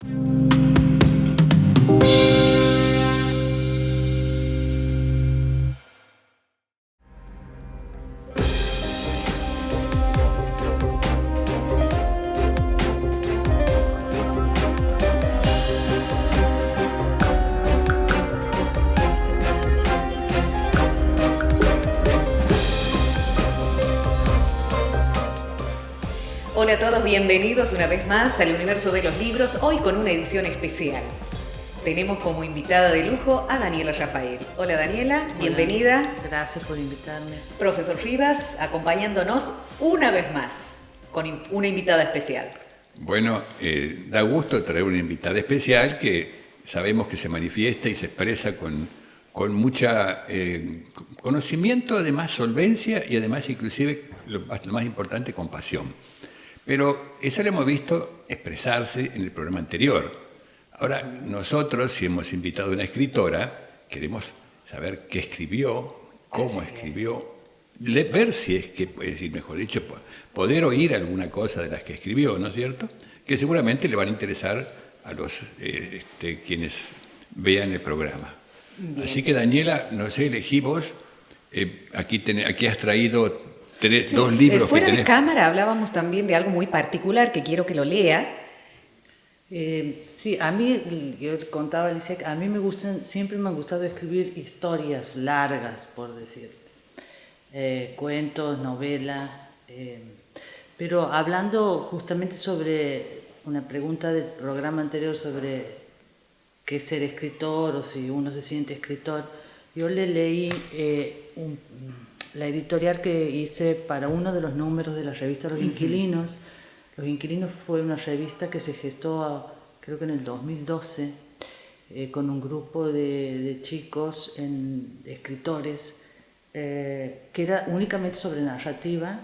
Hola a todos, bienvenidos una vez más al Universo de los Libros, hoy con una edición especial. Tenemos como invitada de lujo a Daniela Rafael. Hola Daniela, bienvenida. Gracias por invitarme. Profesor Rivas, acompañándonos una vez más con una invitada especial. Bueno, da gusto traer una invitada especial que sabemos que se manifiesta y se expresa con mucha conocimiento, además solvencia y además inclusive, lo más importante, compasión. Pero eso lo hemos visto expresarse en el programa anterior. Ahora, nosotros, si hemos invitado a una escritora, queremos saber qué escribió, cómo escribió, ver si es que, es decir, mejor dicho, poder oír alguna cosa de las que escribió, ¿no es cierto? Que seguramente le van a interesar a los quienes vean el programa. Bien. Así que, Daniela, no sé, elegí vos, aquí has traído dos libros fuera que tenés. De cámara hablábamos también de algo muy particular que quiero que lo lea. Sí, a mí, yo contaba a Alicia, a mí siempre me han gustado escribir historias largas, por decir, cuentos, novelas, pero hablando justamente sobre una pregunta del programa anterior sobre qué es ser escritor o si uno se siente escritor, yo le leí la editorial que hice para uno de los números de la revista Los Inquilinos. Los Inquilinos fue una revista que se gestó, creo que en el 2012, con un grupo de chicos, escritores, que era únicamente sobre narrativa.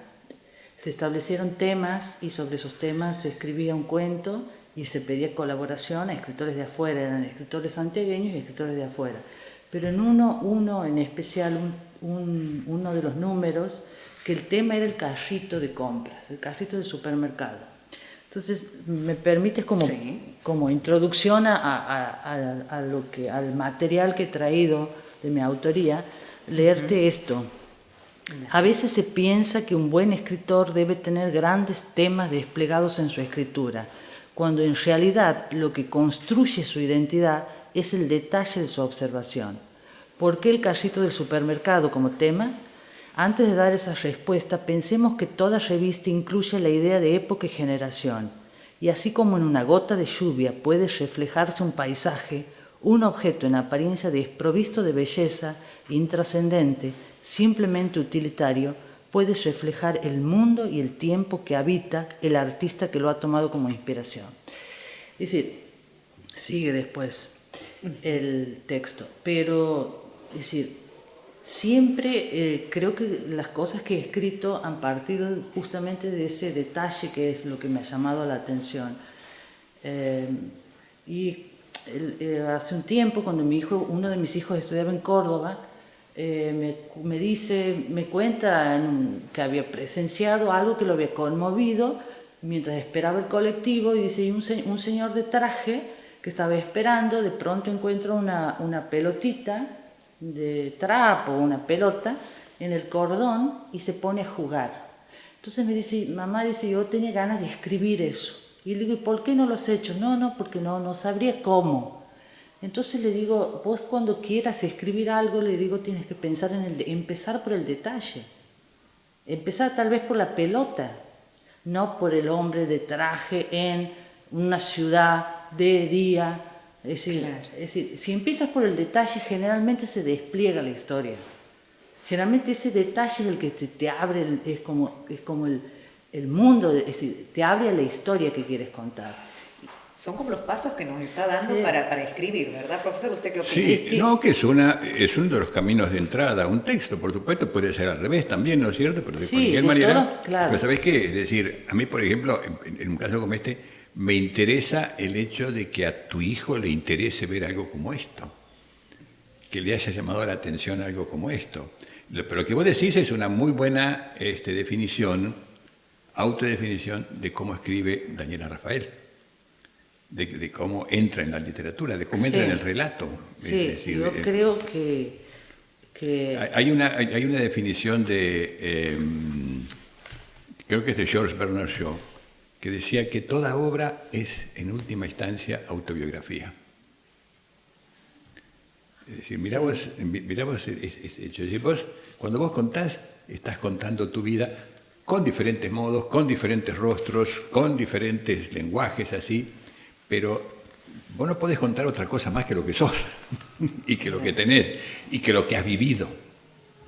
Se establecieron temas y sobre esos temas se escribía un cuento y se pedía colaboración a escritores de afuera, eran escritores santiagueños y escritores de afuera. Pero en uno en especial, uno de los números, que el tema era el carrito de compras, el carrito del supermercado. Entonces, me permites como introducción al material que he traído de mi autoría, leerte esto. A veces se piensa que un buen escritor debe tener grandes temas desplegados en su escritura, cuando en realidad lo que construye su identidad es el detalle de su observación. ¿Por qué el carrito del supermercado como tema? Antes de dar esa respuesta, pensemos que toda revista incluye la idea de época y generación, y así como en una gota de lluvia puede reflejarse un paisaje, un objeto en apariencia desprovisto de belleza, intrascendente, simplemente utilitario, puede reflejar el mundo y el tiempo que habita el artista que lo ha tomado como inspiración. Es decir, sigue después el texto, pero es decir, siempre creo que las cosas que he escrito han partido justamente de ese detalle que es lo que me ha llamado la atención. Hace un tiempo, cuando uno de mis hijos estudiaba en Córdoba, me cuenta que había presenciado algo que lo había conmovido mientras esperaba el colectivo, y dice, un señor de traje que estaba esperando, de pronto encuentra una pelotita de trapo, una pelota, en el cordón y se pone a jugar. Entonces me dice, mamá, yo tenía ganas de escribir eso. Y le digo, ¿por qué no lo has hecho? No, porque no sabría cómo. Entonces le digo, vos cuando quieras escribir algo, le digo, tienes que pensar empezar por el detalle. Empezar tal vez por la pelota, no por el hombre de traje en una ciudad de día. Es decir, si empiezas por el detalle, generalmente se despliega la historia. Generalmente ese detalle es el que te abre, es como el mundo, es decir, te abre a la historia que quieres contar. Son como los pasos que nos está dando para escribir, ¿verdad, profesor? ¿Usted qué opina? Sí, no, que es uno de los caminos de entrada a un texto. Por supuesto, puede ser al revés también, ¿no es cierto? Pero de cualquier manera, claro. Pero ¿sabés qué? Es decir, a mí, por ejemplo, en un caso como este, me interesa el hecho de que a tu hijo le interese ver algo como esto, que le haya llamado la atención algo como esto. Pero lo que vos decís es una muy buena autodefinición de cómo escribe Daniela Rafael. de cómo entra en la literatura, de cómo entra en el relato. Sí, es decir, yo creo que hay una definición de, creo que es de George Bernard Shaw, que decía que toda obra es, en última instancia, autobiografía. Es decir, mirá vos, cuando vos contás, estás contando tu vida con diferentes modos, con diferentes rostros, con diferentes lenguajes, así, pero vos no podés contar otra cosa más que lo que sos, y que lo que tenés, y que lo que has vivido,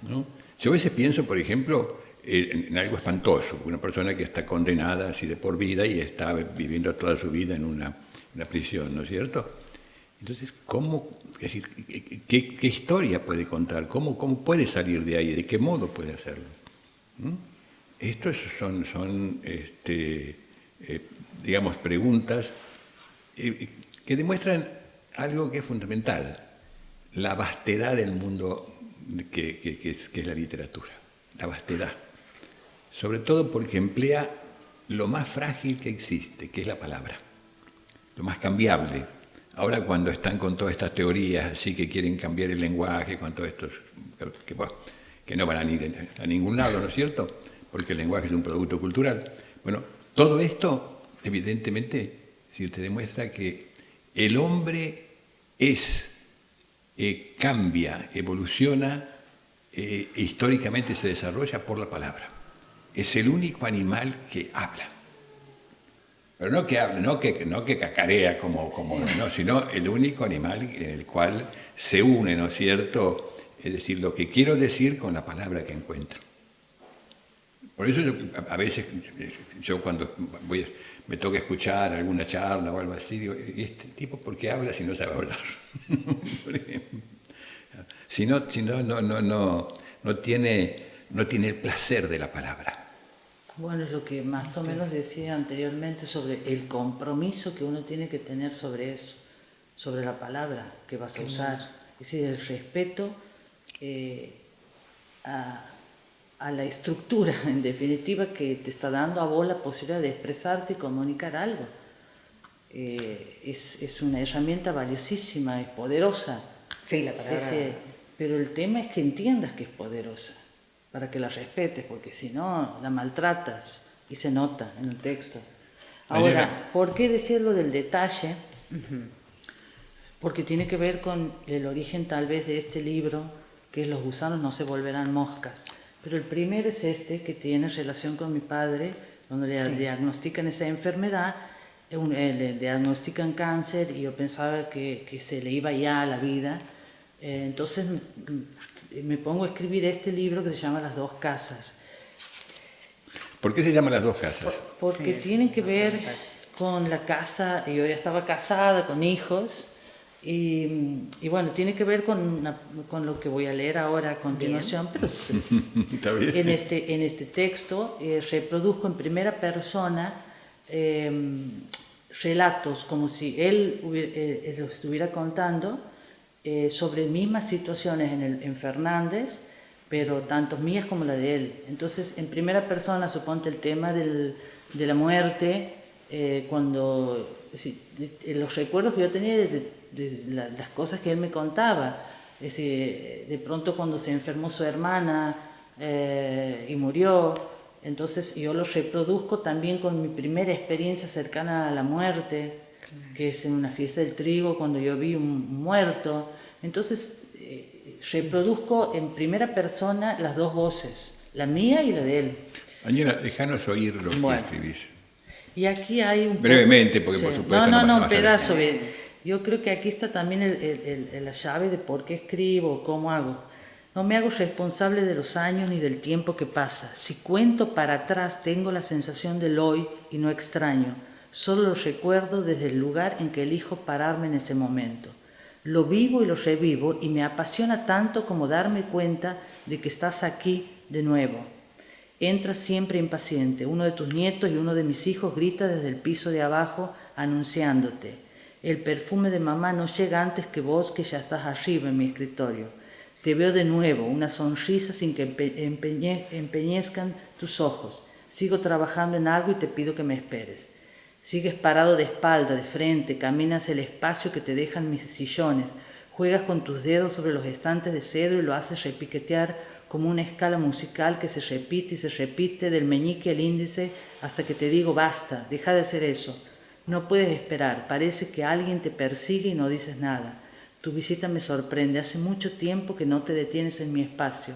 ¿no? Yo a veces pienso, por ejemplo, en algo espantoso, una persona que está condenada así de por vida y está viviendo toda su vida en una prisión, ¿no es cierto? Entonces, es decir, ¿qué historia puede contar? ¿Cómo puede salir de ahí? ¿De qué modo puede hacerlo? Estos son digamos, preguntas que demuestran algo que es fundamental, la vastedad del mundo que es la literatura, la vastedad. Sobre todo porque emplea lo más frágil que existe, que es la palabra, lo más cambiable. Ahora cuando están con todas estas teorías así que quieren cambiar el lenguaje, con todos estos que no van a ningún lado, ¿no es cierto? Porque el lenguaje es un producto cultural. Bueno, todo esto evidentemente te demuestra que el hombre cambia, evoluciona, históricamente se desarrolla por la palabra. Es el único animal que habla. Pero no que habla, no que cacarea no, sino el único animal en el cual se une, ¿no es cierto? Es decir, lo que quiero decir con la palabra que encuentro. Por eso a veces yo cuando me toca escuchar alguna charla o algo así, digo, ¿y este tipo por qué habla si no sabe hablar? Si no tiene el placer de la palabra. Bueno, es lo que más o menos decía anteriormente sobre el compromiso que uno tiene que tener sobre eso, sobre la palabra que vas a usar. Es decir, el respeto a la estructura, en definitiva, que te está dando a vos la posibilidad de expresarte y comunicar algo. Es una herramienta valiosísima, es poderosa. Sí, la palabra. Pero el tema es que entiendas que es poderosa, para que la respetes, porque si no, la maltratas y se nota en el texto. Ahora, ¿por qué decirlo del detalle? Porque tiene que ver con el origen tal vez de este libro, que es Los gusanos no se volverán moscas. Pero el primero es que tiene relación con mi padre, donde le diagnostican esa enfermedad, le diagnostican cáncer y yo pensaba que se le iba ya a la vida. Entonces me pongo a escribir este libro que se llama Las dos casas. ¿Por qué se llama Las dos casas? Porque tienen que ver con la casa, yo ya estaba casada, con hijos, y bueno, tiene que ver con lo que voy a leer ahora a continuación, pero en este texto reproduzco en primera persona relatos, como si él lo estuviera contando, sobre mismas situaciones en Fernández, pero tanto mías como la de él. Entonces, en primera persona, suponte el tema de la muerte, los recuerdos que yo tenía de las cosas que él me contaba. Es decir, de pronto cuando se enfermó su hermana y murió, entonces yo lo reproduzco también con mi primera experiencia cercana a la muerte, que es en una fiesta del trigo, cuando yo vi un muerto. Entonces reproduzco en primera persona las dos voces, la mía y la de él. Daniela, déjanos oír lo que escribís. Y aquí hay un... Brevemente, porque por supuesto... No, un pedazo. Yo creo que aquí está también la llave de por qué escribo, cómo hago. No me hago responsable de los años ni del tiempo que pasa. Si cuento para atrás, tengo la sensación del hoy y no extraño. Solo lo recuerdo desde el lugar en que elijo pararme en ese momento. Lo vivo y lo revivo y me apasiona tanto como darme cuenta de que estás aquí de nuevo. Entras siempre impaciente. Uno de tus nietos y uno de mis hijos grita desde el piso de abajo anunciándote. El perfume de mamá no llega antes que vos, que ya estás arriba en mi escritorio. Te veo de nuevo, una sonrisa sin que empeñezcan tus ojos. Sigo trabajando en algo y te pido que me esperes. Sigues parado de espalda, de frente, caminas el espacio que te dejan mis sillones, juegas con tus dedos sobre los estantes de cedro y lo haces repiquetear como una escala musical que se repite y se repite del meñique al índice hasta que te digo basta, deja de hacer eso. No puedes esperar, parece que alguien te persigue y no dices nada. Tu visita me sorprende, hace mucho tiempo que no te detienes en mi espacio.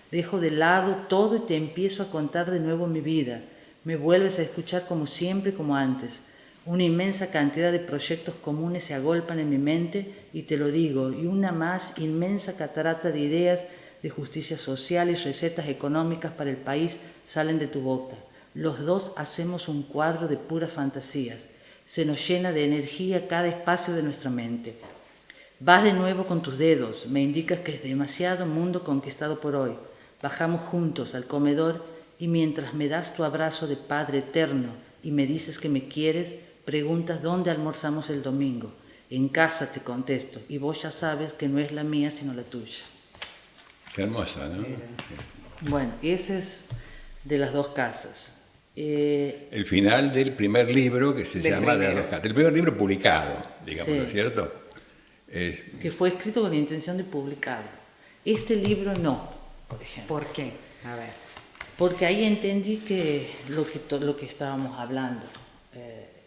Dejo de lado todo y te empiezo a contar de nuevo mi vida. Me vuelves a escuchar como siempre y como antes. Una inmensa cantidad de proyectos comunes se agolpan en mi mente y te lo digo, y una más inmensa catarata de ideas de justicia social y recetas económicas para el país salen de tu boca. Los dos hacemos un cuadro de puras fantasías. Se nos llena de energía cada espacio de nuestra mente. Vas de nuevo con tus dedos, me indicas que es demasiado mundo conquistado por hoy. Bajamos juntos al comedor y mientras me das tu abrazo de Padre eterno y me dices que me quieres, preguntas dónde almorzamos el domingo. En casa te contesto y vos ya sabes que no es la mía sino la tuya. Qué hermosa, ¿no? Bueno, ese es de las dos casas. El final del primer libro que se llama De las dos casas. El primer libro publicado, digamos, ¿no es cierto? Que fue escrito con la intención de publicarlo. Este libro no, por ejemplo. ¿Por qué? A ver. Porque ahí entendí que lo que estábamos hablando,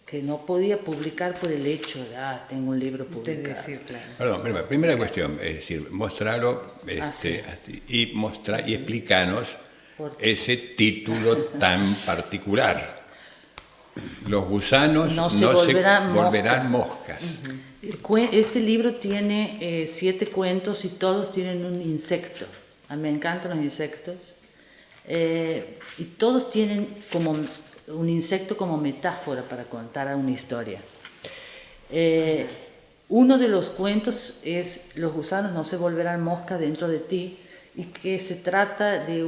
que no podía publicar por el hecho de, tengo un libro publicado. Decir, claro. Perdón, primera cuestión, es decir, mostrarlo sí. y explicanos ese título tan particular. Los gusanos no se volverán moscas. Este libro tiene 7 cuentos y todos tienen un insecto. A mí me encantan los insectos. Y todos tienen como un insecto como metáfora para contar una historia. Uno de los cuentos es Los gusanos no se volverán moscas dentro de ti, y que se trata de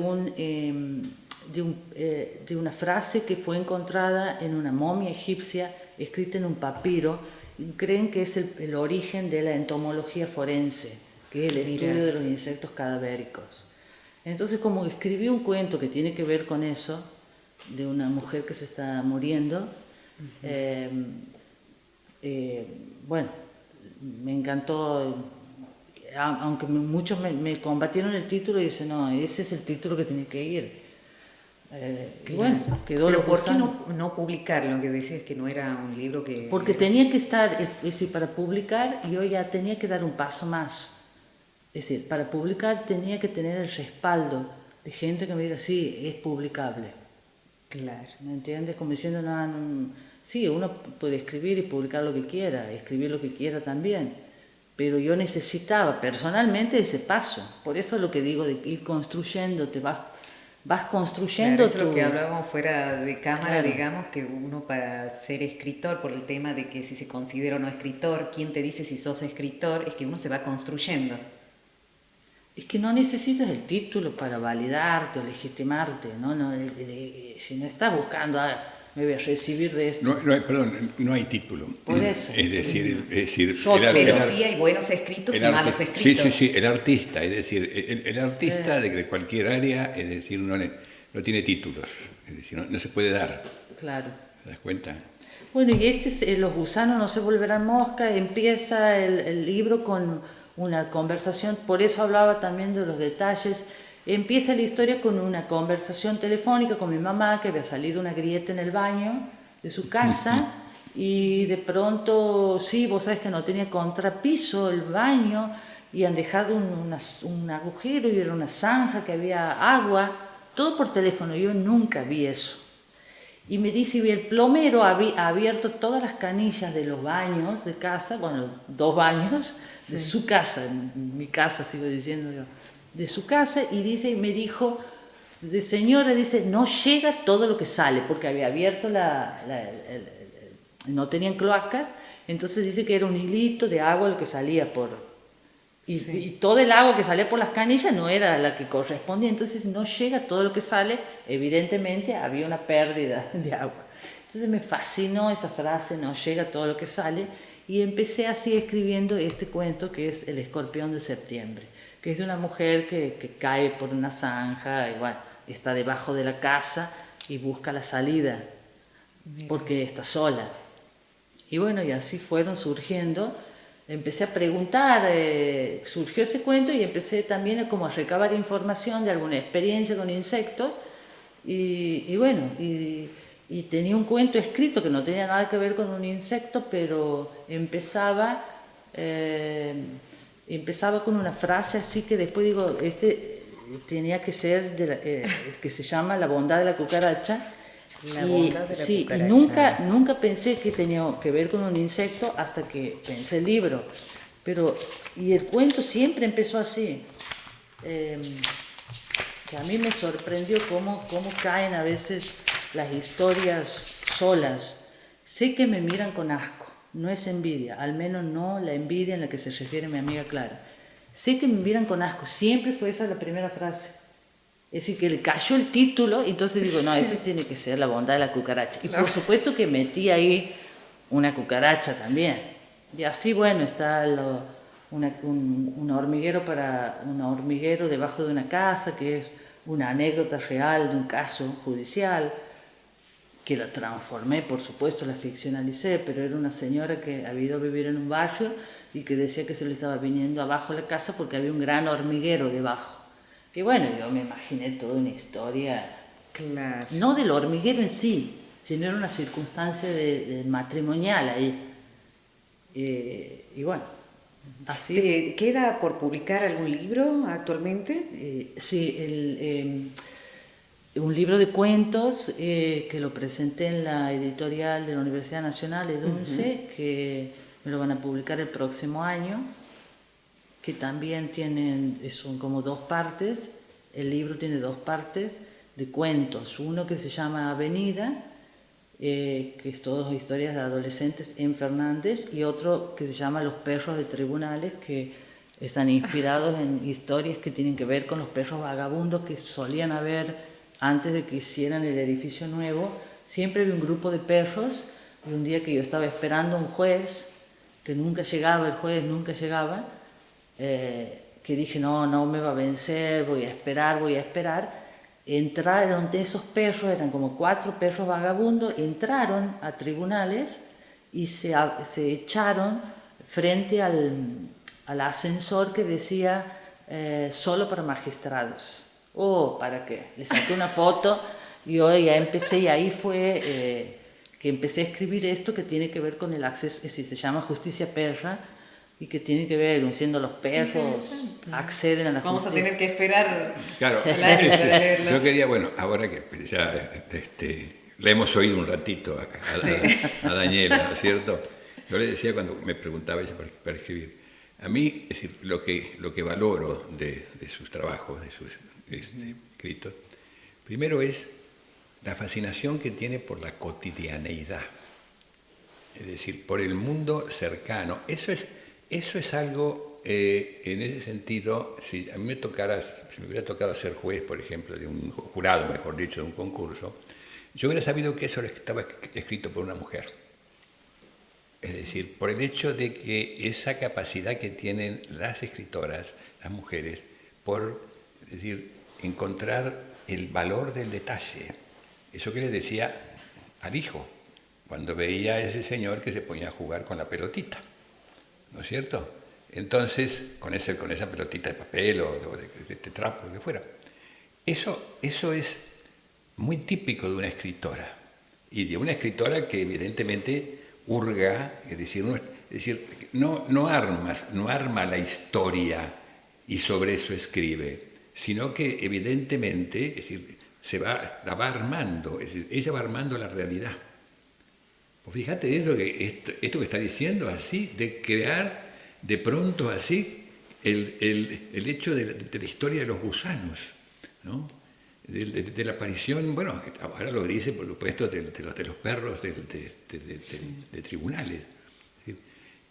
una frase que fue encontrada en una momia egipcia escrita en un papiro. Creen que es el origen de la entomología forense, que es el estudio de los insectos cadavéricos. Entonces, como escribí un cuento que tiene que ver con eso, de una mujer que se está muriendo, bueno, me encantó, aunque muchos me combatieron el título y dicen, no, ese es el título que tiene que ir. Y bueno, quedó. Pero ¿por qué no publicarlo? Que decías que no era un libro que... Porque tenía que estar, es decir, para publicar yo ya tenía que dar un paso más. Es decir, para publicar tenía que tener el respaldo de gente que me diga, sí, es publicable. Claro. ¿Me entiendes? Como diciendo, no, sí, uno puede escribir y publicar lo que quiera, escribir lo que quiera también, pero yo necesitaba personalmente ese paso. Por eso lo que digo de ir construyendo, vas construyendo. Claro, eso es lo que hablábamos fuera de cámara, claro. Digamos que uno para ser escritor, por el tema de que si se considera o no escritor, quién te dice si sos escritor, es que uno se va construyendo. Es que no necesitas el título para validarte o legitimarte, ¿no? Si no estás buscando, me voy a recibir de esto. No hay título. Por eso. Es decir pero sí hay buenos escritos y malos escritos. Sí, el artista, es decir, el artista de cualquier área, es decir, no tiene títulos, es decir, no se puede dar. Claro. ¿Te das cuenta? Bueno, y Los gusanos no se volverán moscas, empieza el libro con una conversación, por eso hablaba también de los detalles. Empieza la historia con una conversación telefónica con mi mamá, que había salido una grieta en el baño de su casa, y de pronto, sí, vos sabés que no tenía contrapiso el baño, y han dejado un agujero y era una zanja que había agua, todo por teléfono. Yo nunca vi eso. Y me dice, el plomero ha abierto todas las canillas de los baños de casa, bueno, 2 baños, sí, de su casa, en mi casa sigo diciendo yo, de su casa, y me dijo, señora, dice, no llega todo lo que sale, porque había abierto no tenían cloacas, entonces dice que era un hilito de agua lo que salía y todo el agua que salía por las canillas no era la que correspondía, entonces no llega todo lo que sale, evidentemente había una pérdida de agua. Entonces me fascinó esa frase, no llega todo lo que sale, y empecé así escribiendo este cuento que es El escorpión de septiembre, que es de una mujer que cae por una zanja, y bueno, está debajo de la casa y busca la salida porque está sola. Y bueno, y así fueron surgiendo. Empecé a preguntar, surgió ese cuento y empecé también a recabar información de alguna experiencia con insectos. Y bueno, y tenía un cuento escrito que no tenía nada que ver con un insecto, pero empezaba con una frase así que después digo, tenía que ser que se llama La bondad de la cucaracha. La bondad de la sí, cucaracha. Y nunca pensé que tenía que ver con un insecto hasta que pensé el libro. Y el cuento siempre empezó así. Que a mí me sorprendió cómo caen a veces las historias solas. Sé que me miran con asco, no es envidia, al menos no la envidia en la que se refiere mi amiga Clara. Sé que me miran con asco, siempre fue esa la primera frase. Es decir, que le cayó el título y entonces digo, no, ese tiene que ser La bondad de la cucaracha. Y por supuesto que metí ahí una cucaracha también. Y así, bueno, está un hormiguero debajo de una casa, que es una anécdota real de un caso judicial, que la transformé, por supuesto, la ficcionalicé, pero era una señora que había ido a vivir en un barrio y que decía que se le estaba viniendo abajo la casa porque había un gran hormiguero debajo. Y bueno, yo me imaginé toda una historia, Claro. no del hormiguero en sí, sino era una circunstancia de matrimonial ahí. Y bueno, así. ¿Queda por publicar algún libro actualmente? Sí, un libro de cuentos que lo presenté en la editorial de la Universidad Nacional, EDUNCE, que me lo van a publicar el próximo año, que también son como 2 partes. El libro tiene 2 partes de cuentos, uno que se llama Avenida, que es todas historias de adolescentes en Fernández, y otro que se llama Los perros de tribunales, que están inspirados en historias que tienen que ver con los perros vagabundos que solían haber antes de que hicieran el edificio nuevo. Siempre había un grupo de perros, y un día que yo estaba esperando a un juez, que nunca llegaba, el juez nunca llegaba, que dije, no me va a vencer, voy a esperar. Entraron de esos perros, eran como 4 perros vagabundos, entraron a tribunales y se echaron frente al ascensor que decía solo para magistrados. ¿Para qué? Le saqué una foto y yo ya empecé, y ahí fue que empecé a escribir esto que tiene que ver con el acceso, es decir, se llama Justicia Perra, y que tiene que ver con siendo los perros acceden a la Vamos justicia. a tener que esperar. Claro, para leerlo. yo quería, bueno, ahora que ya le hemos oído un ratito a Daniela, ¿no es cierto? Yo le decía cuando me preguntaba ella para escribir, a mí, es decir, lo que valoro de sus trabajos, de sus escritos, primero es la fascinación que tiene por la cotidianeidad, es decir, por el mundo cercano. Eso es algo, en ese sentido, si a mí me hubiera tocado ser juez, por ejemplo, de un jurado, mejor dicho, de un concurso, yo hubiera sabido que eso estaba escrito por una mujer. Es decir, por el hecho de que esa capacidad que tienen las escritoras, las mujeres, por encontrar el valor del detalle. Eso que le decía al hijo, cuando veía a ese señor que se ponía a jugar con la pelotita, ¿no es cierto? Entonces, con esa pelotita de papel o de trapo, lo que fuera. Eso es muy típico de una escritora, y de una escritora que evidentemente hurga, es decir, no arma la historia y sobre eso escribe, sino que evidentemente, es decir, la va armando, es decir, ella va armando la realidad. Pues fíjate, esto que está diciendo así, de crear de pronto así el hecho de la historia de los gusanos, ¿no? De la aparición, bueno, ahora lo dice por supuesto de los perros de tribunales.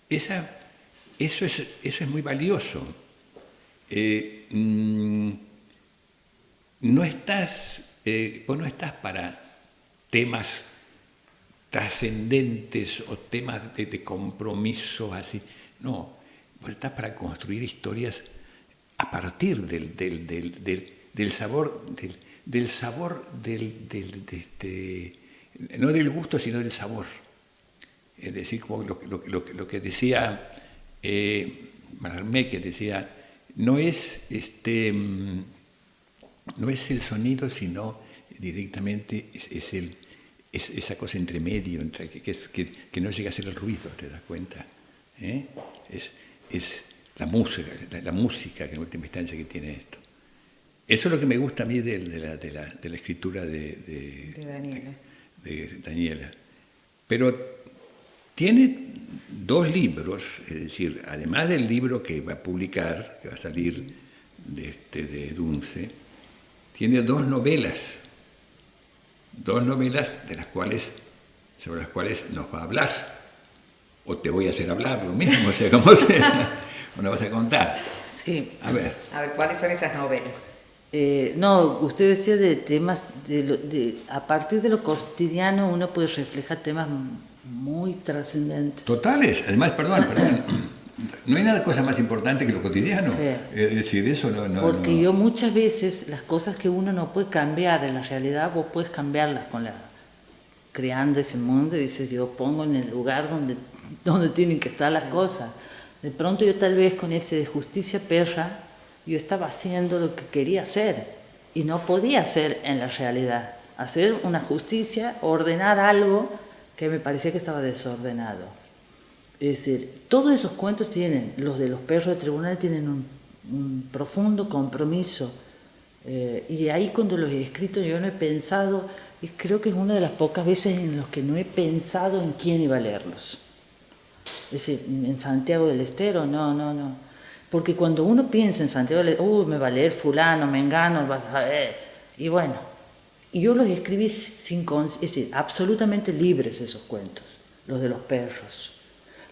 Eso es muy valioso. Vos no estás para temas trascendentes o temas de compromiso así. No, vos estás para construir historias a partir del sabor no del gusto, sino del sabor. Es decir, como lo que decía Malarmé, que decía, no es el sonido, sino directamente es esa cosa entre medio, que no llega a ser el ruido, ¿te das cuenta? Es la música que en última instancia que tiene esto. Eso es lo que me gusta a mí de la escritura de Daniela. Pero tiene 2 libros, es decir, además del libro que va a publicar, que va a salir de Dunce, tiene 2 novelas. 2 novelas sobre las cuales nos va a hablar. O te voy a hacer hablar, lo mismo, o sea, como sea, me lo vas a contar. Sí. A ver, ¿cuáles son esas novelas? No, usted decía de temas, a partir de lo cotidiano uno puede reflejar temas muy trascendentes. totales. Además, perdón, no hay nada cosa más importante que lo cotidiano. Sí. Es decir, eso no... Porque yo muchas veces, las cosas que uno no puede cambiar en la realidad, vos puedes cambiarlas creando ese mundo, y dices, yo pongo en el lugar donde tienen que estar las cosas. De pronto yo tal vez con ese de justicia perra, yo estaba haciendo lo que quería hacer y no podía hacer en la realidad. Hacer una justicia, ordenar algo que me parecía que estaba desordenado. Es decir, todos esos cuentos los de los perros de tribunal tienen un profundo compromiso. Y ahí cuando los he escrito yo no he pensado, y creo que es una de las pocas veces en las que no he pensado en quién iba a leerlos. Es decir, en Santiago del Estero, no. Porque cuando uno piensa en Santiago del Estero, me va a leer fulano, mengano, vas a ver. Y bueno, y yo los escribí es decir, absolutamente libres esos cuentos, los de los perros.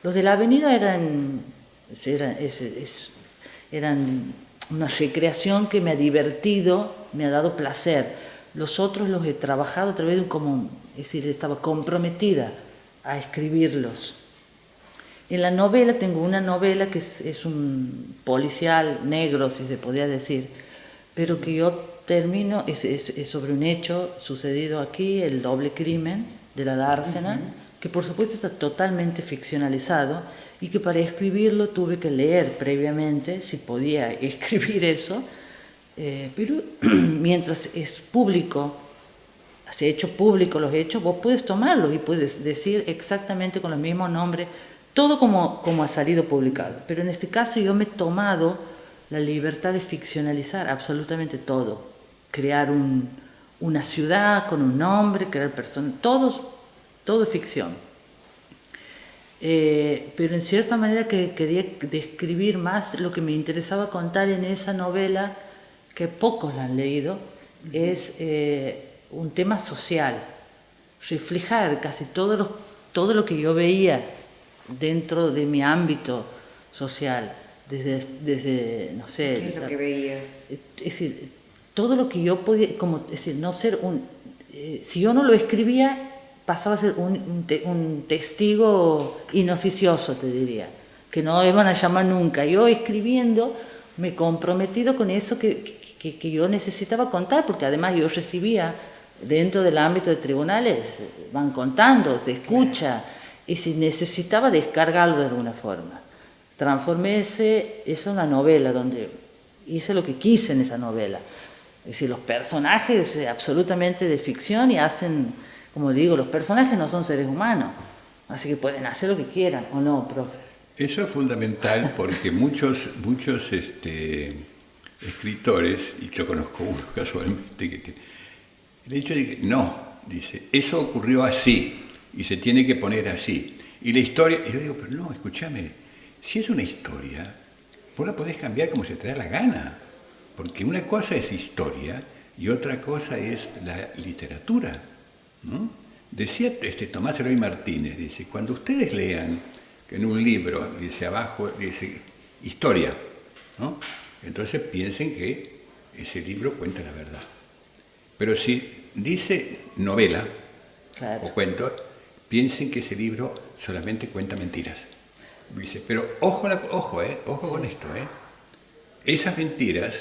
Los de la avenida eran una recreación que me ha divertido, me ha dado placer. Los otros los he trabajado a través de un común, es decir, estaba comprometida a escribirlos. En la novela, tengo una novela que es un policial negro, si se podía decir, pero que yo termino, es sobre un hecho sucedido aquí, el doble crimen de la dársena, que por supuesto está totalmente ficcionalizado y que para escribirlo tuve que leer previamente si podía escribir eso, pero mientras es público, se ha hecho público los hechos, vos puedes tomarlos y puedes decir exactamente con los mismos nombres, todo como ha salido publicado. Pero en este caso yo me he tomado la libertad de ficcionalizar absolutamente todo, crear una ciudad con un nombre, crear personas, todo es ficción. Pero en cierta manera que quería describir más lo que me interesaba contar en esa novela, que pocos la han leído, es un tema social, reflejar casi todo lo que yo veía dentro de mi ámbito social, desde no sé... ¿Qué es lo que veías? Es decir, todo lo que yo podía, es decir, no ser si yo no lo escribía, pasaba a ser un testigo inoficioso, te diría, que no iban a llamar nunca. Yo escribiendo me he comprometido con eso que yo necesitaba contar, porque además yo recibía dentro del ámbito de tribunales, van contando, se escucha, y si necesitaba descargarlo de alguna forma. Transformé esa en una novela donde hice lo que quise en esa novela. Es decir, los personajes absolutamente de ficción y hacen, como digo, los personajes no son seres humanos, así que pueden hacer lo que quieran, ¿o no, profe? Eso es fundamental porque muchos escritores, y yo conozco uno casualmente, que el hecho de que no, dice, eso ocurrió así y se tiene que poner así. Y la historia, y yo digo, pero no, escúchame, si es una historia, vos la podés cambiar como se te da la gana, porque una cosa es historia y otra cosa es la literatura, ¿no? Decía Tomás Eloy Martínez, dice, cuando ustedes lean que en un libro, dice abajo, dice historia, ¿no? Entonces piensen que ese libro cuenta la verdad. Pero si dice novela, claro, o cuento, piensen que ese libro solamente cuenta mentiras. Dice, pero ojo con esto, esas mentiras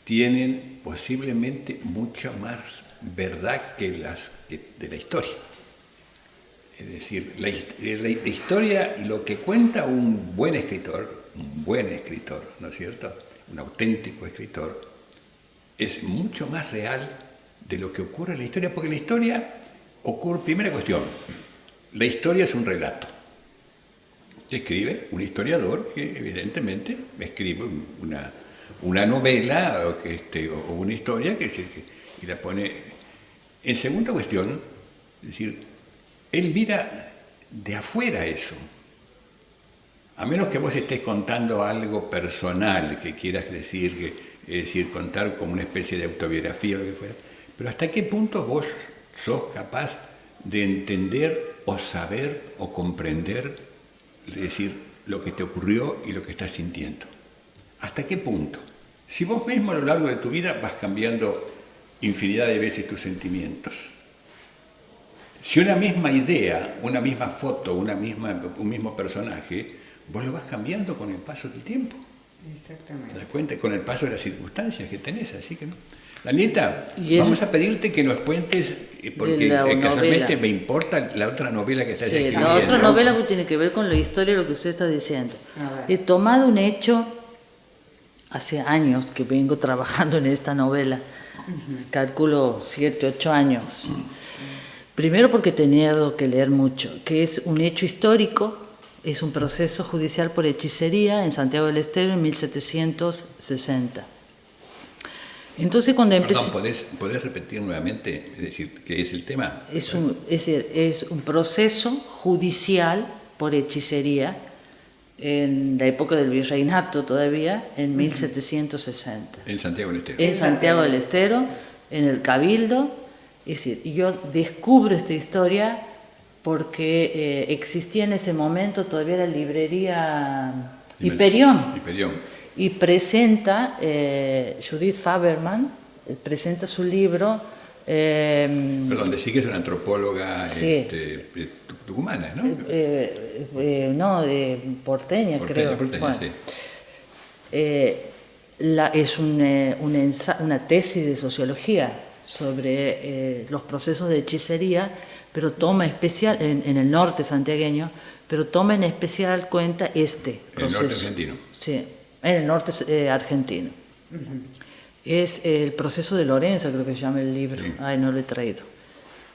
tienen posiblemente mucha más verdad que de la historia. Es decir, la historia, lo que cuenta un buen escritor, ¿no es cierto?, un auténtico escritor, es mucho más real de lo que ocurre en la historia, porque la historia ocurre, primera cuestión, la historia es un relato. Escribe un historiador que evidentemente escribe una novela o una historia y la pone. En segunda cuestión, es decir, él mira de afuera eso. A menos que vos estés contando algo personal que quieras decir, es decir, contar como una especie de autobiografía o lo que fuera. Pero ¿hasta qué punto vos sos capaz de entender o saber o comprender, es decir, lo que te ocurrió y lo que estás sintiendo? ¿Hasta qué punto? Si vos mismo a lo largo de tu vida vas cambiando infinidad de veces tus sentimientos. Si una misma idea, una misma foto, un mismo personaje, vos lo vas cambiando con el paso del tiempo. Exactamente. ¿Te das cuenta? Con el paso de las circunstancias que tenés, así que no. Daniela, vamos a pedirte que nos cuentes, porque casualmente me importa la otra novela que estás escribiendo. La otra novela que tiene que ver con la historia de lo que usted está diciendo. He tomado un hecho, hace años que vengo trabajando en esta novela, calculo 7, 8 años. Primero porque he tenido que leer mucho, que es un hecho histórico, es un proceso judicial por hechicería en Santiago del Estero en 1760. Entonces cuando empecé... Perdón, ¿podés repetir nuevamente, es decir, qué es el tema? Es un proceso judicial por hechicería en la época del virreinato todavía, en 1760. En Santiago del Estero. En Santiago del Estero, en el Cabildo. Es decir, yo descubro esta historia porque existía en ese momento todavía la librería Hiperión. Y presenta, Judith Faberman, presenta su libro. Perdón, decís que es una antropóloga tucumana, ¿no? No, de porteña, creo. Porteña, sí. Es una tesis de sociología sobre los procesos de hechicería, pero toma especial, en el norte santiagueño, pero toma en especial cuenta este proceso. En el norte argentino. Sí, en el norte argentino. Es el proceso de Lorenza, creo que se llama el libro. Sí. Ay, no lo he traído.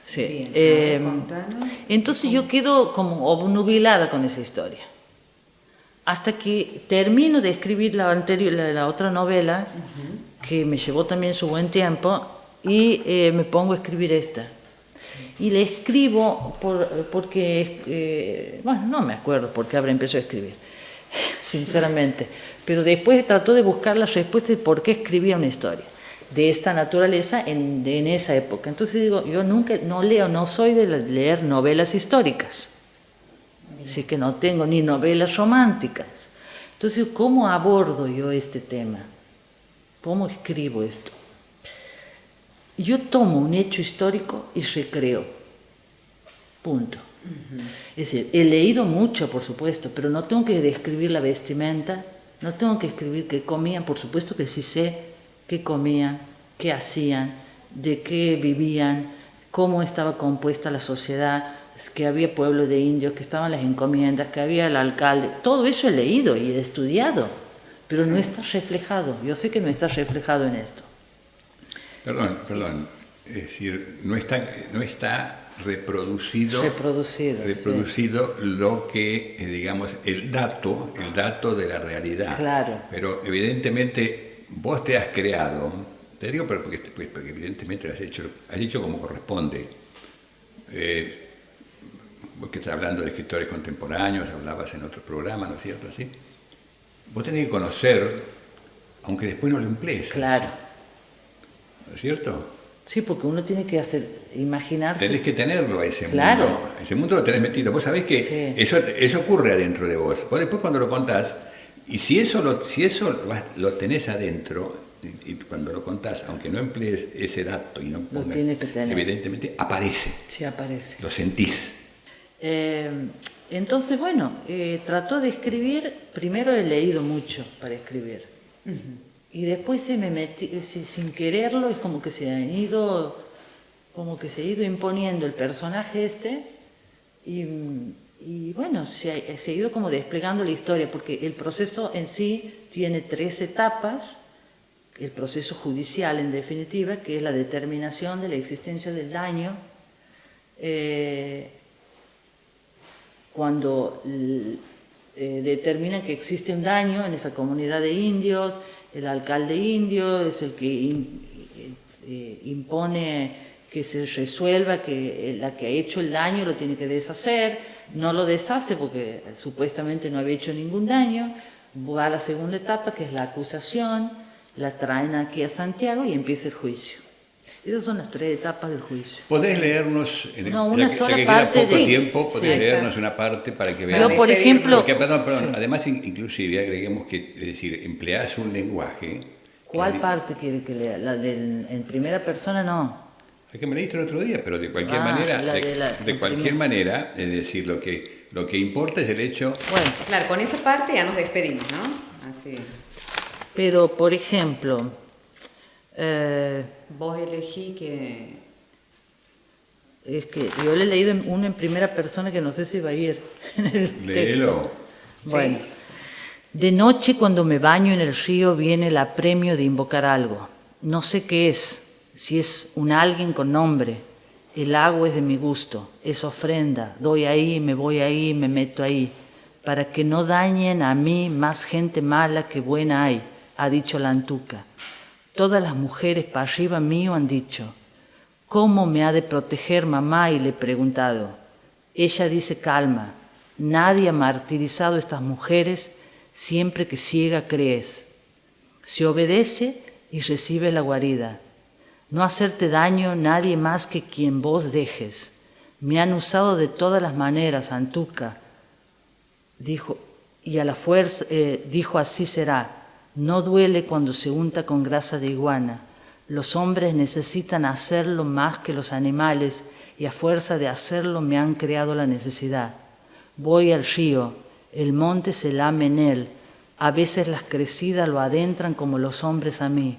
Sí. Bien, entonces yo quedo como obnubilada con esa historia. Hasta que termino de escribir la otra novela, que me llevó también su buen tiempo, y me pongo a escribir esta. Sí. Y la escribo porque, bueno, no me acuerdo por qué habrá empezado a escribir, sinceramente. Pero después trató de buscar la respuesta de por qué escribía una historia de esta naturaleza en esa época. Entonces digo, yo nunca, no soy de leer novelas históricas. Así que no tengo ni novelas románticas. Entonces, ¿cómo abordo yo este tema? ¿Cómo escribo esto? Yo tomo un hecho histórico y recreo. Punto. Es decir, he leído mucho, por supuesto, pero no tengo que describir la vestimenta, no tengo que escribir qué comían, por supuesto que sí sé qué comían, qué hacían, de qué vivían, cómo estaba compuesta la sociedad, que había pueblos de indios, que estaban las encomiendas, que había el alcalde. Todo eso he leído y he estudiado, pero no está reflejado. Yo sé que no está reflejado en esto. Perdón. Es decir, no está reproducido sí. Lo que, digamos, el dato de la realidad. Claro. Pero evidentemente vos te has creado, te digo porque evidentemente lo has hecho como corresponde. Vos que estás hablando de escritores contemporáneos, hablabas en otro programa, ¿no es cierto? ¿Sí? Vos tenés que conocer, aunque después no lo emplees. Claro. ¿No es cierto? Sí, porque uno tiene que imaginarse. Tenés que tenerlo a ese mundo. Claro. Ese mundo lo tenés metido. Vos sabés que sí. eso ocurre adentro de vos. Vos después cuando lo contás, y si eso lo tenés adentro, y cuando lo contás, aunque no emplees ese dato y no pongas, lo tiene que tener. Evidentemente aparece. Sí, aparece. Lo sentís. Entonces, bueno, trato de escribir. Primero he leído mucho para escribir. Y después se me metí, sin quererlo, es como que se han ido como que se ha ido imponiendo el personaje y bueno, se ha ido como desplegando la historia, porque el proceso en sí tiene 3 etapas, el proceso judicial en definitiva, que es la determinación de la existencia del daño, cuando determinan que existe un daño en esa comunidad de indios, el alcalde indio es el que impone que se resuelva, que la que ha hecho el daño lo tiene que deshacer, no lo deshace porque supuestamente no había hecho ningún daño, va a la segunda etapa que es la acusación, la traen aquí a Santiago y empieza el juicio. Esas son las 3 etapas del juicio. ¿Podés leernos, una sola ya que parte queda poco de... tiempo, podés Sí, leernos una parte para que veamos? Yo, por ejemplo... Porque, perdón, además inclusive agreguemos que, es decir, empleás un lenguaje... ¿Cuál parte quiere que lea? ¿La en primera persona? No. La que me leíste el otro día, pero de cualquier manera, de cualquier manera, es decir, lo que importa es el hecho... Bueno, Claro, con esa parte ya nos despedimos, ¿no? Así. pero por ejemplo, Vos elegí que... es que yo le he leído uno en primera persona que no sé si va a ir en el Léelo. texto. Bueno, Sí. de noche cuando me baño en el río viene el apremio de invocar algo. No sé qué es, si es un alguien con nombre. El agua es de mi gusto, es ofrenda. Doy ahí, me voy ahí, me meto ahí. Para que no dañen a mí más gente mala que buena hay, ha dicho la Antuca. Todas las mujeres para arriba mío han dicho, ¿cómo me ha de proteger mamá? Y le he preguntado. Ella dice calma, nadie ha martirizado a estas mujeres siempre que ciega crees. Se obedece y recibe la guarida. No hacerte daño nadie más que quien vos dejes. Me han usado de todas las maneras, Antuca. Dijo, y a la fuerza, dijo así será. No duele cuando se unta con grasa de iguana. Los hombres necesitan hacerlo más que los animales y a fuerza de hacerlo me han creado la necesidad. Voy al río, el monte se lame en él. A veces las crecidas lo adentran como los hombres a mí.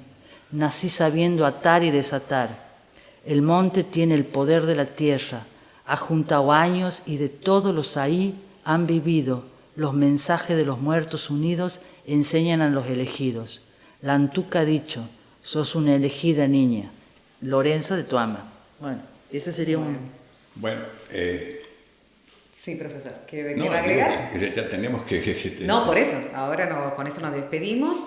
Nací sabiendo atar y desatar. El monte tiene el poder de la tierra. Ha juntado años y de todos los ahí han vivido. Los mensajes de los muertos unidos enseñan a los elegidos. La Antuca ha dicho, sos una elegida niña. Lorenzo de Tuama. Bueno, ese sería un... Bueno, Sí, profesor. ¿Qué no, va a agregar? digo que ya tenemos que No, por eso. Ahora con eso nos despedimos.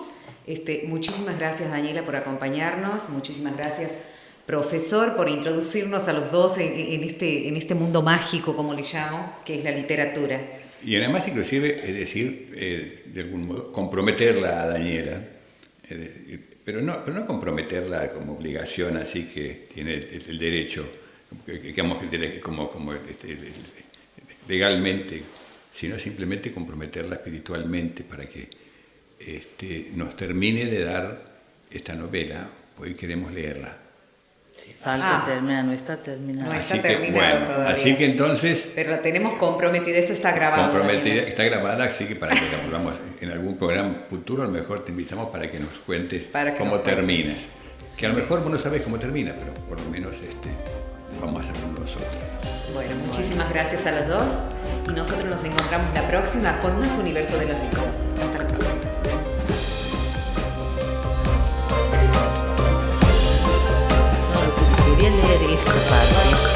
Muchísimas gracias, Daniela, por acompañarnos. Muchísimas gracias, profesor, por introducirnos a los dos en este mundo mágico, como le llamo, que es la literatura. Y además, inclusive, es decir, de algún modo, comprometerla a Daniela, pero no comprometerla como obligación, así que tiene el derecho, digamos, como legalmente, sino simplemente comprometerla espiritualmente para que nos termine de dar esta novela, hoy queremos leerla. Si falta terminar, no está terminado. No está terminado todavía. Así que entonces... Pero la tenemos comprometida, esto está grabado. Comprometida, está grabada, así que para que la volvamos en algún programa futuro, a lo mejor te invitamos para que nos cuentes cómo terminas. Que a lo mejor vos no sabés cómo termina, pero por lo menos vamos a hacerlo nosotros. Bueno, muchísimas gracias a los dos y nosotros nos encontramos la próxima con más Universo de los Libros. Hasta la próxima. No, lo que quería leer esta parte